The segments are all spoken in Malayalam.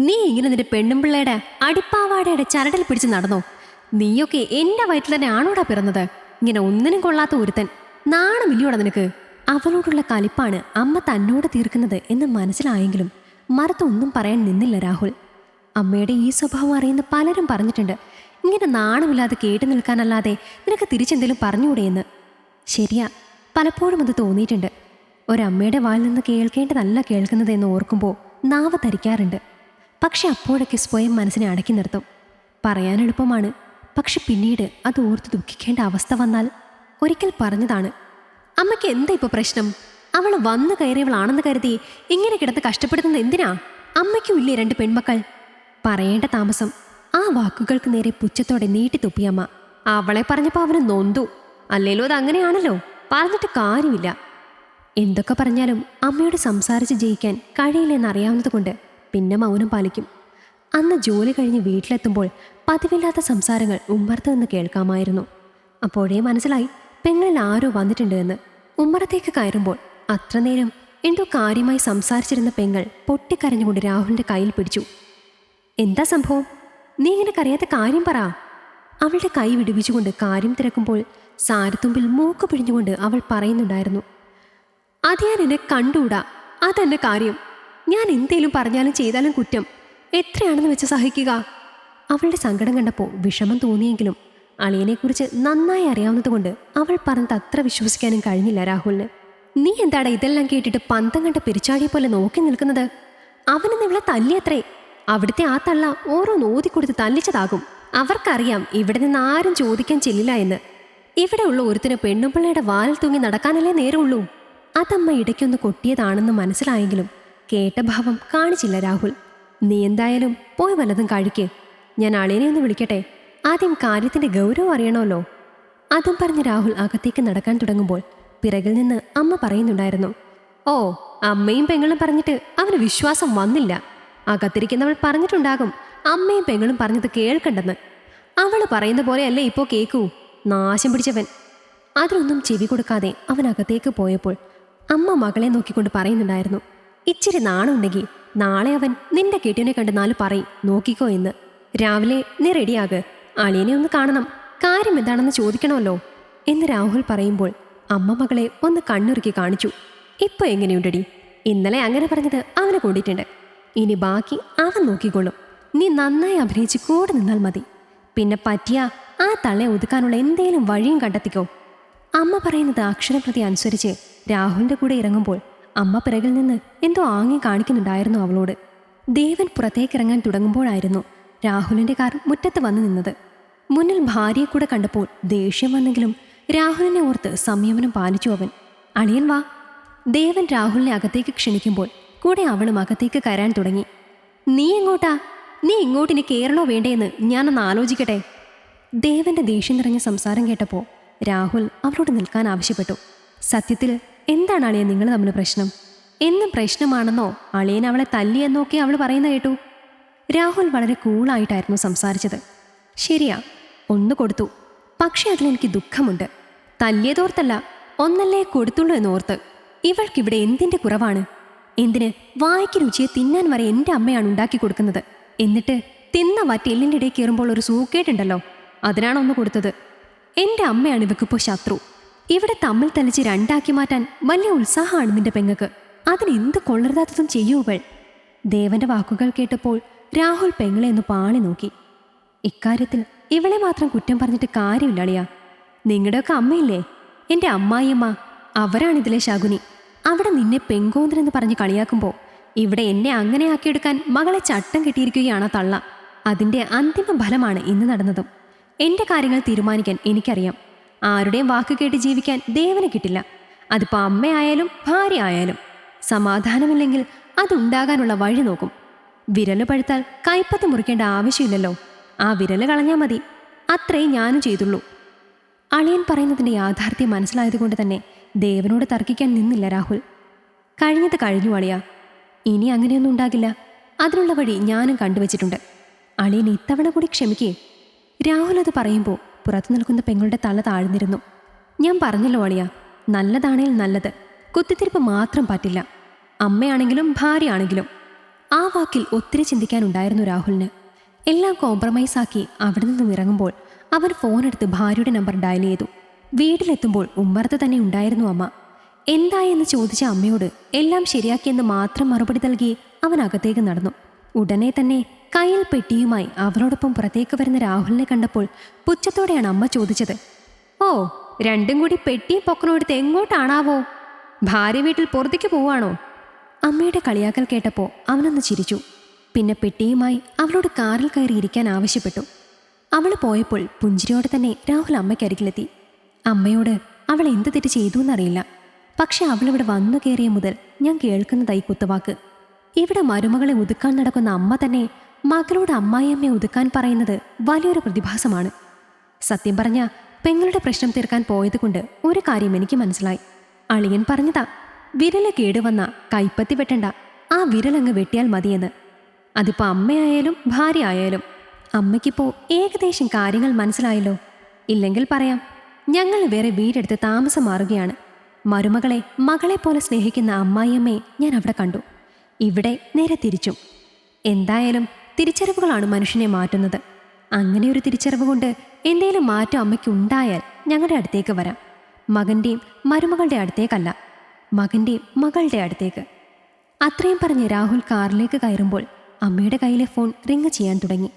നീ ഇങ്ങനെ നിന്റെ പെണ്ണുമ്പിള്ളയുടെ അടിപ്പാവാടയുടെ ചരടിൽ പിടിച്ച് നടന്നോ? നീയൊക്കെ എന്റെ വയറ്റിൽ തന്നെ ആണോടാ പിറന്നത്? ഇങ്ങനെ ഒന്നിനും കൊള്ളാത്ത ഒരുത്തൻ. നാണമില്ലയോടാ നിനക്ക്? അവളോടുള്ള കലിപ്പാണ് അമ്മ തന്നോട് തീർക്കുന്നത് എന്ന് മനസ്സിലായെങ്കിലും മറുത്തൊന്നും പറയാൻ നിന്നില്ല രാഹുൽ. അമ്മയുടെ ഈ സ്വഭാവം അറിയുന്ന പലരും പറഞ്ഞിട്ടുണ്ട്, ഇങ്ങനെ നാണമില്ലാതെ കേട്ടു നിൽക്കാനല്ലാതെ നിനക്ക് തിരിച്ചെന്തെങ്കിലും പറഞ്ഞുകൂടെയെന്ന്. ശരിയാ, പലപ്പോഴും അത് തോന്നിയിട്ടുണ്ട്. ഒരമ്മയുടെ വായിൽ നിന്ന് കേൾക്കേണ്ടതല്ല കേൾക്കുന്നത് എന്ന് ഓർക്കുമ്പോൾ നാവ് ധരിക്കാറുണ്ട്. പക്ഷെ അപ്പോഴൊക്കെ സ്വയം മനസ്സിനെ അടക്കി നിർത്തും. പറയാൻ എളുപ്പമാണ്, പക്ഷെ പിന്നീട് അത് ഓർത്ത് ദുഃഖിക്കേണ്ട അവസ്ഥ വന്നാൽ. ഒരിക്കൽ പറഞ്ഞതാണ്, അമ്മയ്ക്ക് എന്താ ഇപ്പോൾ പ്രശ്നം? അവൾ വന്നു കയറിയവളാണെന്ന് കരുതി ഇങ്ങനെ കിടന്ന് കഷ്ടപ്പെടുന്നത് എന്തിനാ? അമ്മയ്ക്കും ഇല്ലേ 2 പെൺമക്കൾ? പറയേണ്ട താമസം ആ വാക്കുകൾക്ക് നേരെ പുച്ഛത്തോടെ നീട്ടിത്തുപ്പിയമ്മ. അവളെ പറഞ്ഞപ്പോൾ അവന് നൊന്തു. അല്ലേലോ അത് അങ്ങനെയാണല്ലോ, പറഞ്ഞിട്ട് കാര്യമില്ല. എന്തൊക്കെ പറഞ്ഞാലും അമ്മയോട് സംസാരിച്ച് ജയിക്കാൻ കഴിയില്ലെന്നറിയാവുന്നത് കൊണ്ട് പിന്നെ മൗനം പാലിക്കും. അന്ന് ജോലി കഴിഞ്ഞ് വീട്ടിലെത്തുമ്പോൾ പതിവില്ലാത്ത സംസാരങ്ങൾ ഉമ്മറത്ത് നിന്ന് കേൾക്കാമായിരുന്നു. അപ്പോഴേ മനസ്സിലായി പെങ്ങളിൽ ആരോ വന്നിട്ടുണ്ട് എന്ന്. ഉമ്മറത്തേക്ക് കയറുമ്പോൾ അത്ര നേരം എന്തോ കാര്യമായി സംസാരിച്ചിരുന്ന പെങ്ങൾ പൊട്ടിക്കരഞ്ഞുകൊണ്ട് രാഹുലിൻ്റെ കയ്യിൽ പിടിച്ചു. എന്താ സംഭവം? നീ ഇങ്ങനെ കരയാത്ത കാര്യം പറ. അവളുടെ കൈ വിടുവിച്ചുകൊണ്ട് കാര്യം തിരക്കുമ്പോൾ സാരത്തുമ്പിൽ മൂക്ക് പിഴിഞ്ഞുകൊണ്ട് അവൾ പറയുന്നുണ്ടായിരുന്നു, അത് ഞാൻ എന്നെ കണ്ടുകൂടാ, അതെന്നെ കാര്യം. ഞാൻ എന്തേലും പറഞ്ഞാലും ചെയ്താലും കുറ്റം. എത്രയാണെന്ന് വെച്ച് സഹിക്കുക. അവളുടെ സങ്കടം കണ്ടപ്പോൾ വിഷമം തോന്നിയെങ്കിലും അളിയനെക്കുറിച്ച് നന്നായി അറിയാവുന്നതുകൊണ്ട് അവൾ പറഞ്ഞത് അത്ര വിശ്വസിക്കാനും കഴിഞ്ഞില്ല രാഹുലിന്. നീ എന്താടാ ഇതെല്ലാം കേട്ടിട്ട് പന്തം കണ്ട പെരിച്ചാടിയെ പോലെ നോക്കി നിൽക്കുന്നത്? അവനെന്ന് ഇവളെ തല്ലിയത്രേ. അവിടുത്തെ ആ തള്ള ഓരോ നോതി കൊടുത്ത് തല്ലിച്ചതാകും. അവർക്കറിയാം ഇവിടെ നിന്ന് ആരും ചോദിക്കാൻ ചെല്ലില്ല എന്ന്. ഇവിടെയുള്ള ഒരുത്തിന് പെണ്ണുപിള്ളയുടെ വാലിൽ തൂങ്ങി നടക്കാനല്ലേ നേരമുള്ളൂ. അതമ്മ ഇടയ്ക്കൊന്ന് കൊട്ടിയതാണെന്ന് മനസ്സിലായെങ്കിലും കേട്ട ഭാവം കാണിച്ചില്ല രാഹുൽ. നീ എന്തായാലും പോയി വല്ലതും കഴിക്ക്. ഞാൻ അളിയനെ ഒന്ന് വിളിക്കട്ടെ, ആദ്യം കാര്യത്തിന്റെ ഗൗരവം അറിയണമല്ലോ. അതും പറഞ്ഞ് രാഹുൽ അകത്തേക്ക് നടക്കാൻ തുടങ്ങുമ്പോൾ പിറകിൽ നിന്ന് അമ്മ പറയുന്നുണ്ടായിരുന്നു, ഓ അമ്മയും പെങ്ങളും പറഞ്ഞിട്ട് അവന് വിശ്വാസം വന്നില്ല. അകത്തിരിക്കുന്നവൾ പറഞ്ഞിട്ടുണ്ടാകും അമ്മയും പെങ്ങളും പറഞ്ഞത് കേൾക്കണ്ടെന്ന്. അവള് പറയുന്ന പോലെയല്ലേ ഇപ്പോൾ കേൾക്കൂ, നാശം പിടിച്ചവൻ. അതിലൊന്നും ചെവി കൊടുക്കാതെ അവൻ അകത്തേക്ക് പോയപ്പോൾ അമ്മ മകളെ നോക്കിക്കൊണ്ട് പറയുന്നുണ്ടായിരുന്നു, ഇച്ചിരി നാണമുണ്ടെങ്കിൽ നാളെ അവൻ നിന്റെ കെട്ടിനെ കണ്ട് 4 പറയും, നോക്കിക്കോ എന്ന്. രാവിലെ നീ റെഡിയാക്, അളിയനെ ഒന്ന് കാണണം, കാര്യം എന്താണെന്ന് ചോദിക്കണമല്ലോ എന്ന് രാഹുൽ പറയുമ്പോൾ അമ്മ മകളെ ഒന്ന് കണ്ണുറുക്കി കാണിച്ചു. ഇപ്പോൾ എങ്ങനെയുണ്ടടി? ഇന്നലെ അങ്ങനെ പറഞ്ഞത് അവനെ കൊണ്ടിട്ടുണ്ട്. ഇനി ബാക്കി അവൻ നോക്കിക്കൊള്ളും. നീ നന്നായി അഭിനയിച്ച് കൂടെ നിന്നാൽ മതി. പിന്നെ പറ്റിയ ആ തള്ളയെ ഒതുക്കാനുള്ള എന്തേലും വഴിയും കണ്ടെത്തിക്കോ. അമ്മ പറയുന്നത് അക്ഷരപ്രതി അനുസരിച്ച് രാഹുലിൻ്റെ കൂടെ ഇറങ്ങുമ്പോൾ അമ്മ പിറകിൽ നിന്ന് എന്തോ ആംഗ്യം കാണിക്കുന്നുണ്ടായിരുന്നു അവളോട്. ദേവൻ പുറത്തേക്കിറങ്ങാൻ തുടങ്ങുമ്പോഴായിരുന്നു രാഹുലിൻ്റെ കാർ മുറ്റത്ത് വന്നു നിന്നത്. മുന്നിൽ ഭാര്യയെ കൂടെ കണ്ടപ്പോൾ ദേഷ്യം വന്നെങ്കിലും രാഹുലിനെ ഓർത്ത് സംയമനം പാലിച്ചു അവൻ. അളിയൻ വാ. ദേവൻ രാഹുലിനെ അകത്തേക്ക് ക്ഷണിക്കുമ്പോൾ കൂടെ അവളും അകത്തേക്ക് കയറാൻ തുടങ്ങി. നീ എങ്ങോട്ടാ? നീ ഇങ്ങോട്ടിനി കയറണോ വേണ്ടേന്ന് ഞാനൊന്ന് ആലോചിക്കട്ടെ. ദേവന്റെ ദേഷ്യം നിറഞ്ഞ സംസാരം കേട്ടപ്പോൾ രാഹുൽ അവളോട് നിൽക്കാൻ ആവശ്യപ്പെട്ടു. സത്യത്തിൽ എന്താണ് അളിയൻ നിങ്ങൾ തമ്മിൽ പ്രശ്നം? എന്നും പ്രശ്നമാണെന്നോ അളിയൻ അവളെ തല്ലിയെന്നൊക്കെ അവൾ പറയുന്ന കേട്ടു. രാഹുൽ വളരെ കൂളായിട്ടായിരുന്നു സംസാരിച്ചത്. ശരിയാ, ഒന്ന് കൊടുത്തു. പക്ഷെ അതിലെനിക്ക് ദുഃഖമുണ്ട്. തല്ലിയതോർത്തല്ല, ഒന്നല്ലേ കൊടുത്തുള്ളൂ എന്നോർത്ത്. ഇവൾക്കിവിടെ എന്തിൻ്റെ കുറവാണ്? എന്തിന് വായ്ക്ക് രുചിയെ തിന്നാൻ വരെ എൻ്റെ അമ്മയാണ് ഉണ്ടാക്കി കൊടുക്കുന്നത്. എന്നിട്ട് തിന്ന വറ്റി എല്ലിൻ്റെ ഇടയിൽ കയറുമ്പോൾ ഒരു സൂക്കേട്ടുണ്ടല്ലോ, അതിനാണ് ഒന്ന് കൊടുത്തത്. എൻ്റെ അമ്മയാണ് ഇവക്കിപ്പോൾ ശത്രു. ഇവിടെ തമ്മിൽ തല്ലിച്ച് 2 ആക്കി മാറ്റാൻ വലിയ ഉത്സാഹമാണ് നിന്റെ പെങ്ങക്ക്. അതിനെന്ത് കൊള്ളരുതാത്തതും ചെയ്യൂ ഇവൾ. ദേവന്റെ വാക്കുകൾ കേട്ടപ്പോൾ രാഹുൽ പെങ്ങളെ ഒന്ന് പാളി നോക്കി. ഇക്കാര്യത്തിൽ ഇവളെ മാത്രം കുറ്റം പറഞ്ഞിട്ട് കാര്യമില്ല അളിയാ. നിങ്ങളുടെയൊക്കെ അമ്മയില്ലേ, എൻ്റെ അമ്മായിയമ്മ, അവരാണിതിലെ ശകുനി. അവിടെ നിന്നെ പെങ്കോന്തനെന്ന് പറഞ്ഞ് കളിയാക്കുമ്പോൾ ഇവിടെ എന്നെ അങ്ങനെ ആക്കിയെടുക്കാൻ മകളെ ചട്ടം കെട്ടിയിരിക്കുകയാണ് തള്ള. അതിൻ്റെ അന്തിമ ഫലമാണ് ഇന്ന് നടന്നതും. എൻ്റെ കാര്യങ്ങൾ തീരുമാനിക്കാൻ എനിക്കറിയാം. ആരുടെയും വാക്ക് കേട്ട് ജീവിക്കാൻ ദേവന് കിട്ടില്ല. അതിപ്പോൾ അമ്മയായാലും ഭാര്യ ആയാലും. സമാധാനമില്ലെങ്കിൽ അതുണ്ടാകാനുള്ള വഴി നോക്കും. വിരല് പഴുത്താൽ കൈപ്പത്തി മുറിക്കേണ്ട ആവശ്യമില്ലല്ലോ. ആ വിരല് കളഞ്ഞാൽ മതി. അത്രേ ഞാനും ചെയ്തുള്ളൂ. അളിയൻ പറയുന്നതിൻ്റെ യാഥാർത്ഥ്യം മനസ്സിലായതുകൊണ്ട് തന്നെ ദേവനോട് തർക്കിക്കാൻ നിന്നില്ല രാഹുൽ. കഴിഞ്ഞത് കഴിഞ്ഞു അളിയ, ഇനി അങ്ങനെയൊന്നും ഉണ്ടാകില്ല. അതിനുള്ള വഴി ഞാനും കണ്ടുവച്ചിട്ടുണ്ട്. അളിയൻ ഇത്തവണ കൂടി ക്ഷമിക്കേ. രാഹുൽ അത് പറയുമ്പോൾ പുറത്തു നിൽക്കുന്ന പെങ്ങളുടെ തല താഴ്ന്നിരുന്നു. ഞാൻ പറഞ്ഞല്ലോ അളിയ, നല്ലതാണേൽ നല്ലത്, കുത്തിത്തിരിപ്പ് മാത്രം പറ്റില്ല. അമ്മയാണെങ്കിലും ഭാര്യയാണെങ്കിലും. ആ വാക്കിൽ ഒത്തിരി ചിന്തിക്കാനുണ്ടായിരുന്നു രാഹുലിന്. എല്ലാം കോംപ്രമൈസ് ആക്കി അവിടെ നിന്നും ഇറങ്ങുമ്പോൾ അവൻ ഫോണെടുത്ത് ഭാര്യയുടെ നമ്പർ ഡയൽ ചെയ്തു. വീട്ടിലെത്തുമ്പോൾ ഉമ്മറത്ത് തന്നെ ഉണ്ടായിരുന്നു അമ്മ. എന്തായെന്ന് ചോദിച്ച അമ്മയോട് എല്ലാം ശരിയാക്കിയെന്ന് മാത്രം മറുപടി നൽകി അവൻ അകത്തേക്ക് നടന്നു. ഉടനെ തന്നെ കയ്യിൽ പെട്ടിയുമായി അവനോടൊപ്പം പുറത്തേക്ക് വരുന്ന രാഹുലിനെ കണ്ടപ്പോൾ പുച്ഛത്തോടെയാണ് അമ്മ ചോദിച്ചത്, ഓ, രണ്ടും കൂടി പെട്ടിയും പൊക്കണോടുത്ത് എങ്ങോട്ടാണാവോ? ഭാര്യ വീട്ടിൽ പുറത്തേക്ക് പോവാണോ? അമ്മയുടെ കളിയാക്കൽ കേട്ടപ്പോൾ അവനൊന്ന് ചിരിച്ചു. പിന്നെ പെട്ടിയുമായി അവളോട് കാറിൽ കയറി ഇരിക്കാൻ ആവശ്യപ്പെട്ടു. അവൾ പോയപ്പോൾ പുഞ്ചിരിയോടെ തന്നെ രാഹുൽ അമ്മയ്ക്കരികിലെത്തി. അമ്മയോട് അവൾ എന്ത് തെറ്റ് ചെയ്തു എന്നറിയില്ല, പക്ഷെ അവളിവിടെ വന്നു കയറിയ മുതൽ ഞാൻ കേൾക്കുന്നതായി കുത്തുവാക്ക്. ഇവിടെ മരുമകളെ ഒതുക്കാൻ നടക്കുന്ന അമ്മ തന്നെ മകളോട് അമ്മായിയമ്മയെ ഒതുക്കാൻ പറയുന്നത് വലിയൊരു പ്രതിഭാസമാണ്. സത്യം പറഞ്ഞ പെങ്ങളുടെ പ്രശ്നം തീർക്കാൻ പോയതുകൊണ്ട് ഒരു കാര്യം എനിക്ക് മനസ്സിലായി. അളിയൻ പറഞ്ഞതാ, വിരല് കേടുവന്ന കൈപ്പത്തി വെട്ടണ്ട, ആ വിരലങ്ങ് വെട്ടിയാൽ മതിയെന്ന്. അതിപ്പോൾ അമ്മയായാലും ഭാര്യ ആയാലും. അമ്മയ്ക്കിപ്പോൾ ഏകദേശം കാര്യങ്ങൾ മനസ്സിലായല്ലോ. ഇല്ലെങ്കിൽ പറയാം, ഞങ്ങൾ വേറെ വീടെടുത്ത് താമസം മാറുകയാണ്. മരുമകളെ മകളെ പോലെ സ്നേഹിക്കുന്ന അമ്മായിയമ്മയെ ഞാൻ അവിടെ കണ്ടു. ഇവിടെ നേരെ തിരിച്ചും. എന്തായാലും തിരിച്ചറിവുകളാണ് മനുഷ്യനെ മാറ്റുന്നത്. അങ്ങനെ ഒരു തിരിച്ചറിവ് കൊണ്ട് എന്തെങ്കിലും മാറ്റം അമ്മയ്ക്ക് ഉണ്ടായാൽ ഞങ്ങളുടെ അടുത്തേക്ക് വരാം. മകൻ്റെയും മരുമകളുടെ അടുത്തേക്കല്ല, മകൻ്റെയും മകളുടെ അടുത്തേക്ക്. അത്രയും പറഞ്ഞ് രാഹുൽ കാറിലേക്ക് കയറുമ്പോൾ അമ്മയുടെ കയ്യിലെ ഫോൺ റിങ് ചെയ്യാൻ തുടങ്ങി.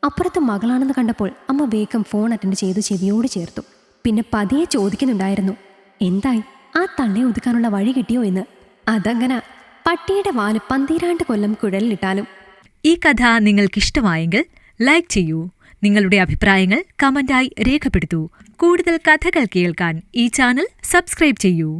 അപ്പുറത്ത് മകളാണെന്ന് കണ്ടപ്പോൾ അമ്മ വേഗം ഫോൺ അറ്റൻഡ് ചെയ്ത് ചെവിയോട് ചേർത്തു. പിന്നെ പതിയെ ചോദിക്കുന്നുണ്ടായിരുന്നു, എന്തായി, ആ തള്ളയെ ഒതുക്കാനുള്ള വഴി കിട്ടിയോ എന്ന്. അതങ്ങനെ പട്ടിയുടെ വാല് 12 കൊല്ലം കുഴലിലിട്ടാലും. ഈ കഥ നിങ്ങൾക്കിഷ്ടമായെങ്കിൽ ലൈക്ക് ചെയ്യൂ. നിങ്ങളുടെ അഭിപ്രായങ്ങൾ കമന്റായി രേഖപ്പെടുത്തൂ. കൂടുതൽ കഥകൾ കേൾക്കാൻ ഈ ചാനൽ സബ്സ്ക്രൈബ് ചെയ്യൂ.